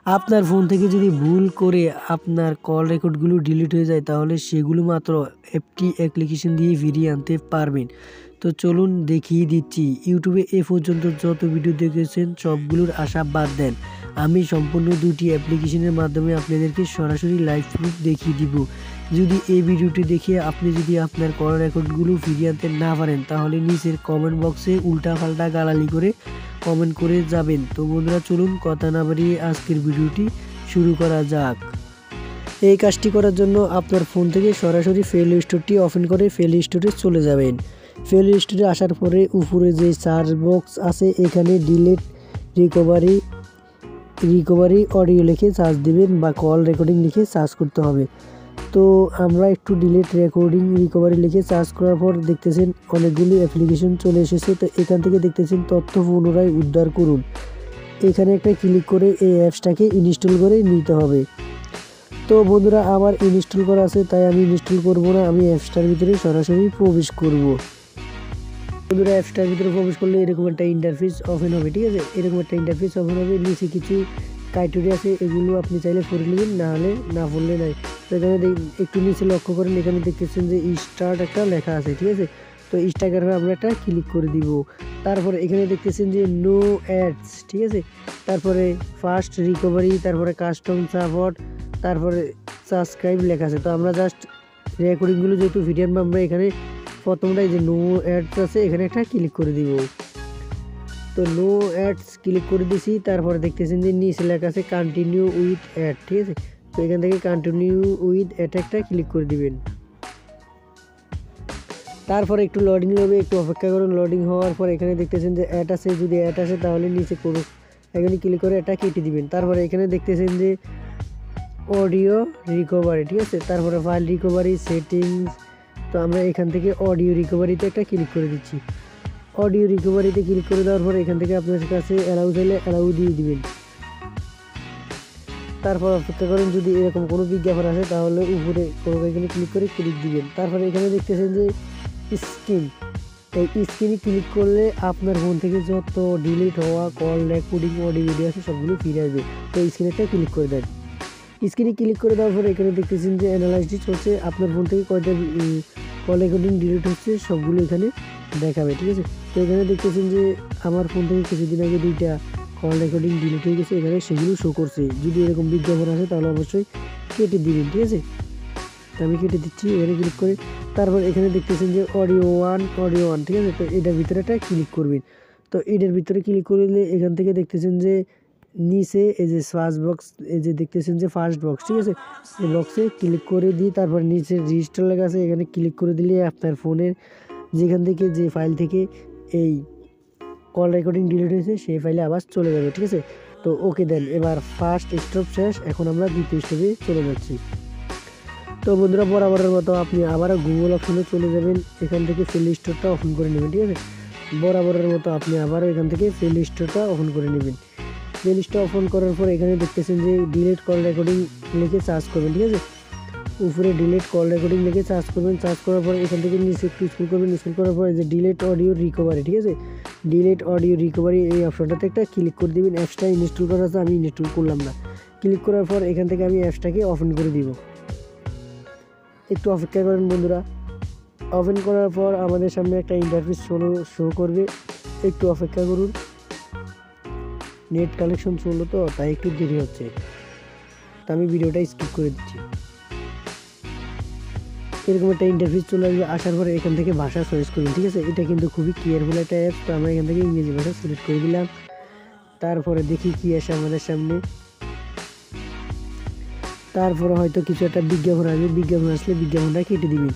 আপনার ফোন থেকে যদি ভুল করে আপনার কল রেকর্ডগুলো ডিলিট হয়ে যায় তাহলে সেগুলো মাত্র একটি অ্যাপ্লিকেশন দিয়ে ফিরিয়ে আনতে পারবেন। তো চলুন দেখিয়ে দিচ্ছি। ইউটিউবে এ পর্যন্ত যত ভিডিও দেখেছেন সবগুলোর আশা বাদ দেন। আমি সম্পূর্ণ দুটি অ্যাপ্লিকেশনের মাধ্যমে আপনাদেরকে সরাসরি লাইভ প্রুফ দেখিয়ে দিব। যদি এই ভিডিওটি দেখে আপনি যদি আপনার কল রেকর্ডগুলো ফিরিয়ে আনতে না পারেন তাহলে নিচের কমেন্ট বক্সে উল্টাপাল্টা গালালি করে কমেন্ট করে যাবেন। তো বন্ধুরা চলুন কথা না বাড়িয়ে আজকের ভিডিওটি শুরু করা যাক। এই কাজটি করার জন্য আপনার ফোন থেকে সরাসরি প্লে স্টোরটি ওপেন করে প্লে স্টোরে চলে যাবেন। প্লে স্টোরে আসার পরে উপরে যে সার্চ বক্স আছে এখানে ডিলিট রিকভারি অডিও লিখে সার্চ দেবেন বা কল রেকর্ডিং লিখে সার্চ করতে হবে। তো আমরা একটু ডিলিট রেকর্ডিং রিকভারি লিখে সার্চ করার পর দেখতেছেন অনেকগুলি অ্যাপ্লিকেশন চলে এসেছে। তো এখান থেকে দেখতেছেন তথ্য পুনরায় উদ্ধার করুন, এখানে একটা ক্লিক করে এই অ্যাপসটাকে ইনস্টল করে নিতে হবে। তো বন্ধুরা আমার ইনস্টল করা আছে তাই আমি ইনস্টল করব না, আমি অ্যাপসটার ভিতরে সরাসরি প্রবেশ করব। বন্ধুরা অ্যাপসটার ভিতরে প্রবেশ করলে এরকম একটা ইন্টারফেস ওপেন হবে, ঠিক আছে। এরকম একটা ইন্টারফেস ওপেন হবে, নিচে কিছু ক্রাইটেরিয়া আছে, এগুলো আপনি চাইলে পড়ে নেবেন, না হলে না পড়লে নাই। তো এখানে একটু নিচে লক্ষ্য করেন, এখানে দেখতেছেন যে স্টার্ট একটা লেখা আছে, ঠিক আছে। তো স্টার্টারে আমরা একটা ক্লিক করে দিব। তারপরে এখানে দেখতেছেন যে নো অ্যাডস, ঠিক আছে। তারপরে ফাস্ট রিকভারি, তারপরে কাস্টম সাপোর্ট, তারপরে সাবস্ক্রাইব লেখা আছে। তো আমরা জাস্ট রেকর্ডিংগুলো যেহেতু ভিডিও আমরা এখানে প্রথমটাই যে নো অ্যাডস আছে এখানে একটা ক্লিক করে দিব। তো নো অ্যাডস ক্লিক করে দিছি। তারপরে দেখতেছেন যে নিচে লেখা আছে কন্টিনিউ উইথ অ্যাড, ঠিক আছে। তো এখান থেকে কন্টিনিউ উইথ অ্যাড একটা ক্লিক করে দিবেন। তারপরে একটু লোডিং হবে, একটু অপেক্ষা করুন। লোডিং হওয়ার পর এখানে দেখতেছেন যে অ্যাড আছে, যদি অ্যাড আসে তাহলে নিচে করুন, এখানে ক্লিক করে এটা কেটে দিবেন। তারপরে এখানে দেখতেছেন যে অডিও রিকভারি, ঠিক আছে। তারপরে ফাইল রিকভারি সেটিংস, তো আমরা এখান থেকে অডিও রিকভারিতে একটা ক্লিক করে দিচ্ছি। অডিও রিকভারিতে ক্লিক করে দেওয়ার পরে এখান থেকে আপনার কাছে অ্যালাউ চাইলে অ্যালাউ দিয়ে দিবেন। তারপর অপেক্ষা করেন, যদি এরকম কোনো বিজ্ঞাপন আসে তাহলে উপরে কোনো এখানে ক্লিক করে ক্লিক দিবেন। তারপরে এখানে দেখতেছেন যে স্ক্রিন, এই স্ক্রিনে ক্লিক করলে আপনার ফোন থেকে যত ডিলিট হওয়া কল রেকর্ডিং অডিও ভিডিও আছে সবগুলো ফিরে আসবে। তো স্ক্রিনেরটা ক্লিক করে দেন। স্ক্রিনে ক্লিক করে দেওয়ার পরে এখানে দেখতেছেন যে অ্যানালাইসিস চলছে, আপনার ফোন থেকে কয়টা কল রেকর্ডিং ডিলিট হচ্ছে সবগুলো এখানে দেখাবে, ঠিক আছে। তো এখানে দেখতেছেন যে আমার ফোন থেকে কিছুদিন আগে 2টা কল রেকর্ডিং ডিলিট হয়ে গেছে, এখানে সেগুলো শো করছে। যদি এরকম বিজ্ঞাপন আসে তাহলে অবশ্যই কেটে দিবেন, ঠিক আছে। তো আমি কেটে দিচ্ছি, এখানে ক্লিক করে। তারপর এখানে দেখতেছেন যে অডিও ওয়ান, ঠিক আছে। তো এটার ভিতরে একটা ক্লিক করবেন। তো এটার ভিতরে ক্লিক করলে এখান থেকে দেখতেছেন যে নিচে এই যে ফার্স্ট বক্স, এই যে দেখতেছেন যে ফার্স্ট বক্স, ঠিক আছে। এই বক্সে ক্লিক করে দিই, তারপর নিচে রেজিস্টার লেখা আছে, এখানে ক্লিক করে দিলে আপনার ফোনের যেখান থেকে যে ফাইল থেকে এই কল রেকর্ডিং ডিলিট হয়েছে সেই ফাইলে আবার চলে যাবে, ঠিক আছে। তো ওকে দেন, এবার ফার্স্ট স্টেপ শেষ, এখন আমরা দ্বিতীয় স্টেপে চলে যাচ্ছি। তো বন্ধুরা বরাবরের মতো আপনি আবারও গুগল অপশনে চলে যাবেন, এখান থেকে প্লে স্টোরটা ওপেন করে নেবেন, ঠিক আছে। বরাবরের মতো আপনি আবারও এখান থেকে প্লে স্টোরটা ওপেন করে নেবেন। প্লে স্টোর ওপেন করার পর এখানে দেখতেছেন যে ডিলিট কল রেকর্ডিং লিখে সার্চ করবেন, ঠিক আছে। উপরে ডিলিট কল রেকর্ডিং লিখে সার্চ করবেন। সার্চ করার পর এখান থেকে নিচে একটু স্ক্রল করবেন। স্ক্রল করার পর যে ডিলিট অডিও রিকভারি, ঠিক আছে। ডিলিট অডিও রিকভারি এই অপশনটাতে একটা ক্লিক করে দিবেন। অ্যাপসটা ইনস্টল করা আছে, আমি ইনস্টল করলাম না। ক্লিক করার পর এখান থেকে আমি অ্যাপসটাকে ওপেন করে দিব। একটু অপেক্ষা করেন বন্ধুরা। ওপেন করার পর আমাদের সামনে একটা ইন্টারফেস শো করবে, একটু অপেক্ষা করুন। নেট কানেকশন চললো তো তাই একটু দেরি হচ্ছে, তা আমি ভিডিওটা স্কিপ করে দিচ্ছি। এরকম একটা ইন্টারফেস চলে আসবে, আসার পরে এখান থেকে ভাষা চয়েস করবেন, ঠিক আছে। এটা কিন্তু খুবই কেয়ারফুল একটা অ্যাপস। তো আমরা এখান থেকে ইংরেজি ভাষা সিলেক্ট করে দিলাম। তারপরে দেখি কি আসে আমাদের সামনে। তারপরে হয়তো কিছু একটা বিজ্ঞাপন আসবে, বিজ্ঞাপন আসলে বিজ্ঞাপনটা কেটে দিবেন।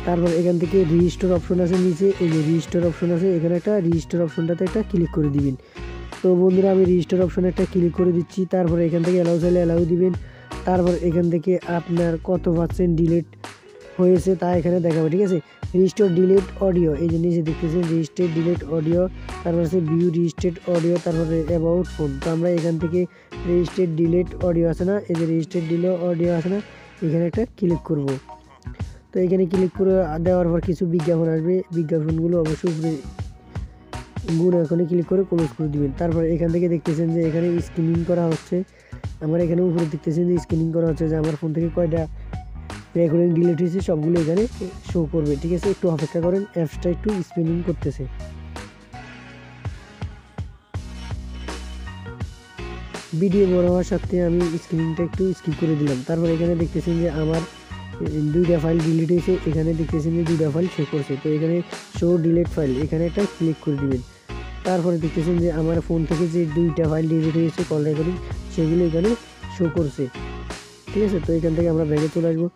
তারপর এখান থেকে রেজিস্টার অপশন আছে নিচে, এই যে রেজিস্টার অপশন আছে, এখানে একটা রেজিস্টার অপশনটাতে একটা ক্লিক করে দিবেন। তো বন্ধুরা আমি রেজিস্টার অপশনে একটা ক্লিক করে দিচ্ছি। তারপরে এখান থেকে অ্যালাউ চাইলে অ্যালাউ দিবেন। তারপর এখান থেকে আপনার কত % ডিলিট হয়েছে তা এখানে দেখাবে, ঠিক আছে। রেজিস্টার ডিলিট অডিও, এই যে নিচে দেখতেছেন রেজিস্টার ডিলিট অডিও, তারপর আছে ভিউ রেজিস্টার্ড অডিও, তারপরে অ্যাবাউট ফোন। তো আমরা এখান থেকে রেজিস্টার ডিলিট অডিও আছে না, এই যে রেজিস্টার ডিলিট অডিও আছে না, এখানে একটা ক্লিক করব। তো এখানে ক্লিক করে দেওয়ার পর কিছু বিজ্ঞাপন আসবে, বিজ্ঞাপনগুলো অবশ্যই উপরে গুণ এখানে ক্লিক করে ক্লোজ করে দিবেন। তারপর এখান থেকে দেখতেছেন যে এখানে স্ক্রিনিং করা হচ্ছে, আমার এখানে উপরে দেখতেছেন যে স্ক্যানিং করা হচ্ছে যে আমার ফোন থেকে কয়টা রেকর্ডিং ডিলিট হয়েছে সবগুলো এখানে শো করবে। ঠিক আছে, একটু অপেক্ষা করেন, অ্যাপসটা একটু স্পিনিং করতেছে। ভিডিও বড় হওয়ার সাথে আমি স্ক্রিনটা একটু স্কিপ করে দিলাম। তারপর এখানে দেখতেছেন যে আমার 2টা ফাইল ডিলিট হয়েছে, এখানে দেখতেছেন যে 2টা ফাইল শো করছে। তো এখানে শো ডিলিট ফাইল এখানে একটা ক্লিক করে দিবেন। তারপরে দেখতেছেন যে আমার ফোন থেকে যে 2টা ফাইল ডিলিট হয়েছে কল রেকর্ডিং সেগুলো এখানে শো করছে। ঠিক আছে, তো এখান থেকে আমরা ব্যাগে চলে আসবো।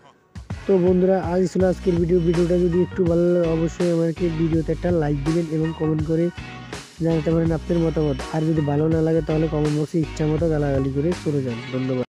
তো বন্ধুরা, আজ ছিল আজকের ভিডিওটা যদি একটু ভালো লাগে অবশ্যই আমাকে ভিডিওতে একটা লাইক দিবেন এবং কমেন্ট করে জানাতে পারেন আপনার মতামত। আর যদি ভালো না লাগে তাহলে কমেন্ট বক্সে ইচ্ছা মতো গালাগালি করে চলে যান। ধন্যবাদ।